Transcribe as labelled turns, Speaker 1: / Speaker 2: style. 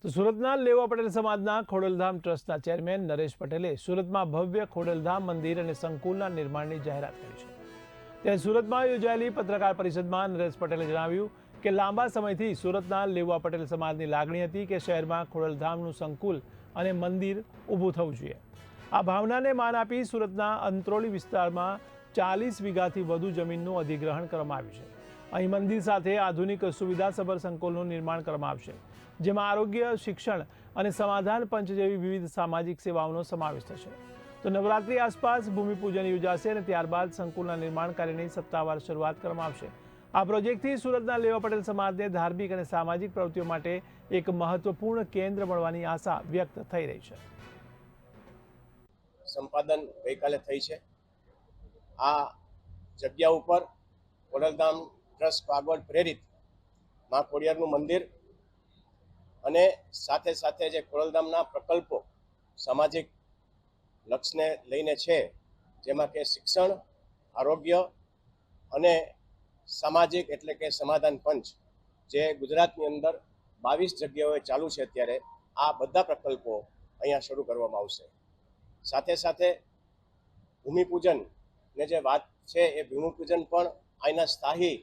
Speaker 1: તો સુરતના લેવા પટેલ સમાજના ખોડલધામ ટ્રસ્ટના ચેરમેન નરેશ પટેલે સુરતમાં ભવ્ય ખોડલધામ મંદિર અને સંકુલના નિર્માણની જાહેરાત કરી છે। ત્યારે સુરતમાં યોજાયેલી પત્રકાર પરિષદમાં નરેશ પટેલે જણાવ્યું કે લાંબા સમયથી સુરતના લેવા પટેલ સમાજની લાગણી હતી કે શહેરમાં ખોડલધામનું સંકુલ અને મંદિર ઊભું થવું જોઈએ। આ ભાવનાને માન આપી સુરતના અંત્રોલી વિસ્તારમાં 40 વીઘાથી વધુ જમીનનું અધિગ્રહણ કરવામાં આવ્યું છે। અહીં મંદિર સાથે આધુનિક સુવિધાસભર સંકુલનું નિર્માણ કરવામાં આવશે, જેમાં આરોગ્ય, શિક્ષણ અને સમાધાન પંચ જેવી વિવિધ સામાજિક સેવાઓનો સમાવેશ થશે। તો નવરાત્રી આસપાસ ભૂમિપૂજન યોજાશે અને ત્યારબાદ સંકુલના નિર્માણ કાર્યની સત્તાવાર શરૂઆત કરવામાં આવશે। આ પ્રોજેક્ટથી સુરતના લેવા પટેલ સમાજને ધાર્મિક અને સામાજિક પ્રવૃત્તિઓ માટે એક મહત્વપૂર્ણ કેન્દ્ર મળવાની આશા વ્યક્ત થઈ રહી છે।
Speaker 2: સંપાદન ગઈકાલે થઈ છે। આ જગ્યા ઉપર ખોડલધામ ટ્રસ્ટ ભાગવત પ્રેરિત મા ખોડિયારનું મંદિર અને સાથે સાથે જે ખોડલધામના પ્રકલ્પો સામાજિક લક્ષ્યને લઈને છે, જેમાં કે શિક્ષણ, આરોગ્ય અને સામાજિક એટલે કે સમાધાન પંચ, જે ગુજરાતની અંદર 22 જગ્યાઓએ ચાલુ છે। અત્યારે આ બધા પ્રકલ્પો અહીંયા શરૂ કરવામાં આવશે। સાથે સાથે ભૂમિપૂજન ને જે વાત છે એ ભૂમિપૂજન પણ અહીંના સ્થાયી